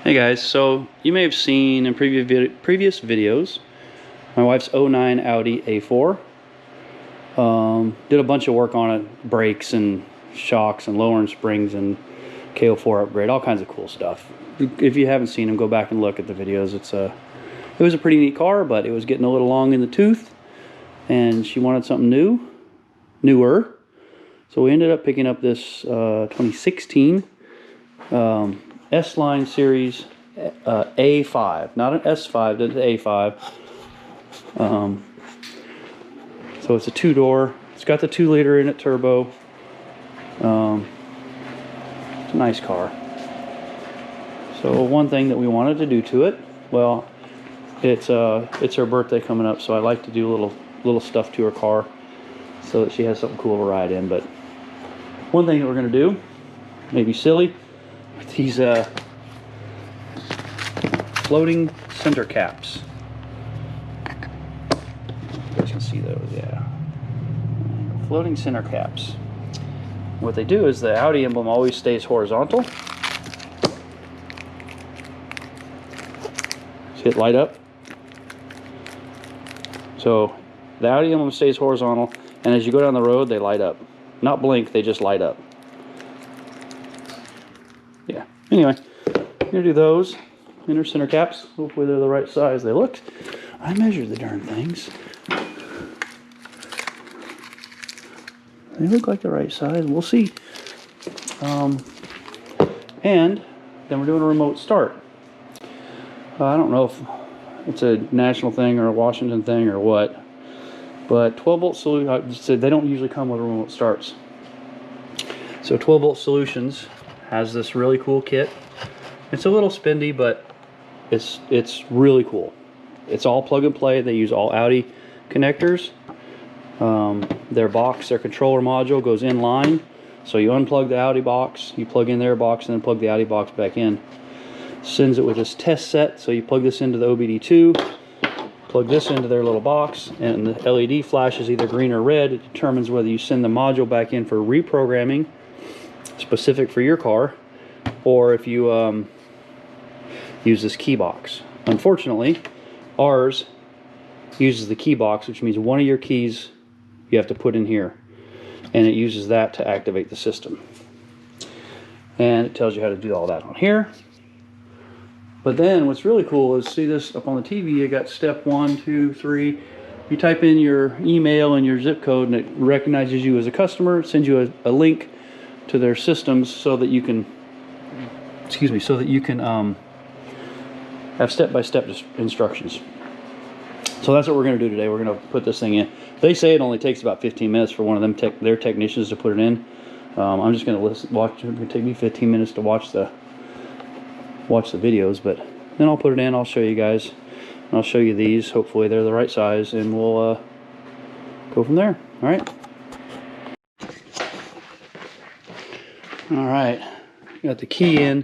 Hey guys, so you may have seen in previous videos my wife's '09 Audi A4. Did a bunch of work on it, brakes and shocks and lowering springs and KO4 upgrade, all kinds of cool stuff. If you haven't seen them, go back and look at the videos. It was a pretty neat car, but it was getting a little long in the tooth, and she wanted something newer. So we ended up picking up this 2016 S-Line series A5, not an S5, it's an A5. So it's a two-door. It's got the 2-liter in it, turbo. It's a nice car. So one thing that we wanted to do to it, well, it's her birthday coming up, so I like to do little stuff to her car so that she has something cool to ride in. But one thing that we're going to do, maybe silly, these floating center caps. You guys can see those, yeah. Floating center caps. What they do is the Audi emblem always stays horizontal. See it light up? So the Audi emblem stays horizontal, and as you go down the road, they light up. Not blink, they just light up. Yeah. Anyway, I'm gonna do those inner center caps. Hopefully they're the right size. They look. I measured the darn things. They look like the right size. We'll see. And then we're doing a remote start. I don't know if it's a national thing or a Washington thing or what, but 12-volt solutions, they don't usually come with remote starts. So 12-volt solutions has this really cool kit. It's a little spendy, but it's really cool. It's all plug and play. They use all Audi connectors. Their controller module goes in line. So you unplug the Audi box, you plug in their box, and then plug the Audi box back in. Sends it with this test set. So you plug this into the OBD2, plug this into their little box, and the LED flashes either green or red. It determines whether you send the module back in for reprogramming specific for your car, or if you use this key box. Unfortunately, ours uses the key box, which means one of your keys you have to put in here, and it uses that to activate the system. And it tells you how to do all that on here. But then what's really cool is, see this up on the TV, you got step 1, 2, 3. You type in your email and your zip code, and it recognizes you as a customer. It sends you a link to their systems so that you can, have step-by-step instructions. So that's what we're going to do today. We're going to put this thing in. They say it only takes about 15 minutes for one of them their technicians to put it in. I'm just going to watch. It's going to take me 15 minutes to watch the videos, but then I'll put it in. I'll show you guys, and I'll show you these. Hopefully they're the right size, and we'll go from there. All right. All right. Got the key in.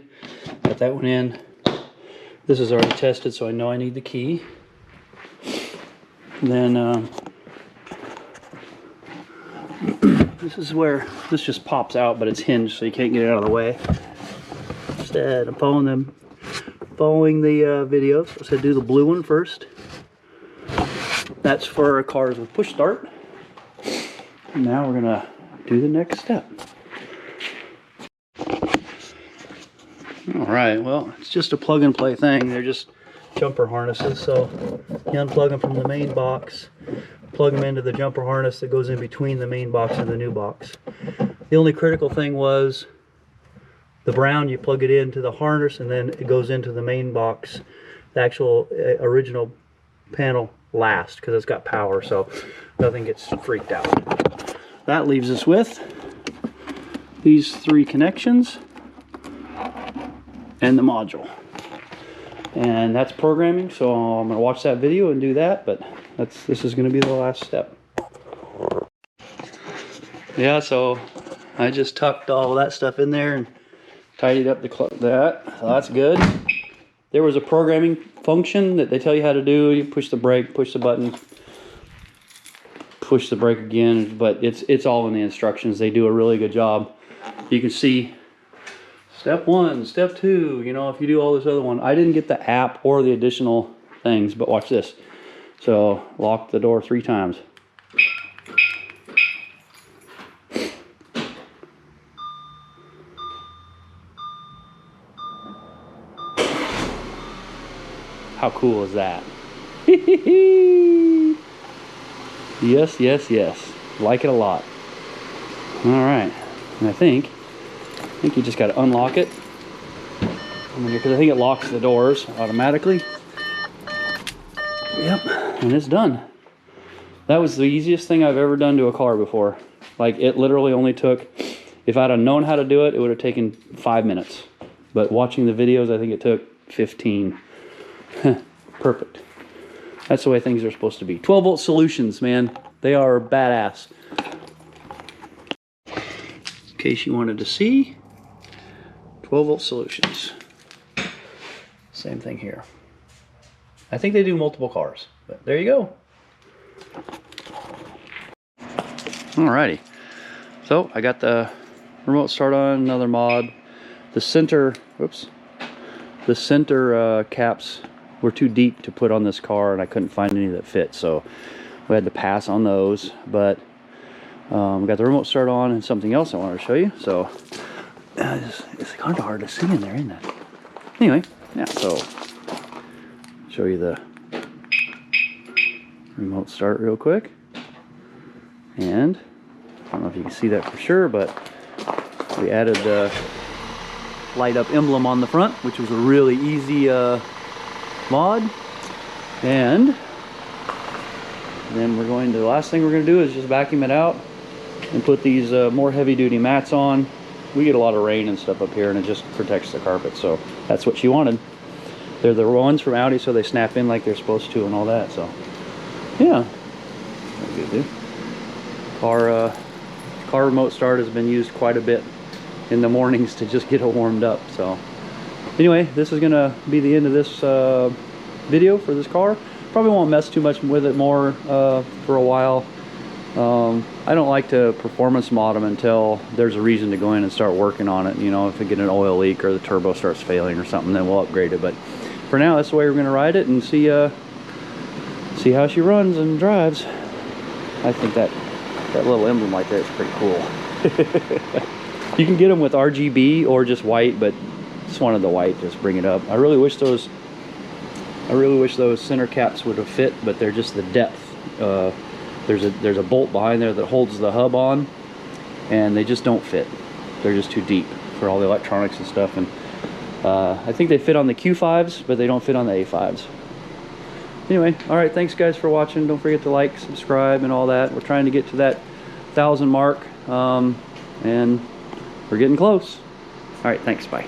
Got that one in. This is already tested, so I know I need the key. And then this is where this just pops out, but it's hinged, so you can't get it out of the way. Instead, I'm following the videos. I said do the blue one first. That's for cars with push start. And now we're gonna do the next step. All right, well, it's just a plug and play thing. They're just jumper harnesses, so you unplug them from the main box, plug them into the jumper harness that goes in between the main box and the new box. The only critical thing was the brown, you plug it into the harness and then it goes into the main box. The actual original panel last, because it's got power, so nothing gets freaked out. That leaves us with these 3 connections and the module. And that's programming, so I'm going to watch that video and do that, but this is going to be the last step. Yeah, so I just tucked all that stuff in there and tidied up that, so that's good. There was a programming function that they tell you how to do. You push the brake, push the button, push the brake again, but it's all in the instructions. They do a really good job. You can see Step one, step two, you know, if you do all this other one. I didn't get the app or the additional things, but watch this. So lock the door 3 times. How cool is that? Yes, yes, yes. Like it a lot. All right, and I think you just got to unlock it. Because I think it locks the doors automatically. Yep, and it's done. That was the easiest thing I've ever done to a car before. Like, it literally only took, if I'd have known how to do it, it would have taken 5 minutes. But watching the videos, I think it took 15. Perfect. That's the way things are supposed to be. 12-volt solutions, man. They are badass. In case you wanted to see, 12-volt solutions. Same thing here. I think they do multiple cars, but there you go. Alrighty. So I got the remote start on, another mod. The center, whoops. The center caps were too deep to put on this car, and I couldn't find any that fit, so we had to pass on those. But we got the remote start on and something else I wanted to show you. So it's kind of hard to see in there, isn't it? Anyway, yeah, so show you the remote start real quick. And I don't know if you can see that for sure, but we added the light up emblem on the front, which was a really easy mod. And then we're going to, the last thing we're going to do is just vacuum it out and put these more heavy duty mats on. We get a lot of rain and stuff up here, and it just protects the carpet, so that's what she wanted. They're the ones from Audi, so they snap in like they're supposed to and all that, so yeah. That's good, dude. Car remote start has been used quite a bit in the mornings to just get it warmed up. So anyway, this is gonna be the end of this video for this car. Probably won't mess too much with it more for a while. I don't like to performance mod them until there's a reason to go in and start working on it. You know, if we get an oil leak or the turbo starts failing or something, then we'll upgrade it. But for now, that's the way we're gonna ride it and see how she runs and drives. I think that little emblem right there is pretty cool. You can get them with RGB or just white, but just wanted the white, just bring it up. I really wish those center caps would have fit, but they're just the depth. There's a bolt behind there that holds the hub on, and they just don't fit. They're just too deep for all the electronics and stuff. And I think they fit on the Q5s, but they don't fit on the A5s. Anyway, all right, thanks guys for watching. Don't forget to like, subscribe, and all that. We're trying to get to that 1,000 mark, and we're getting close. All right, thanks, bye.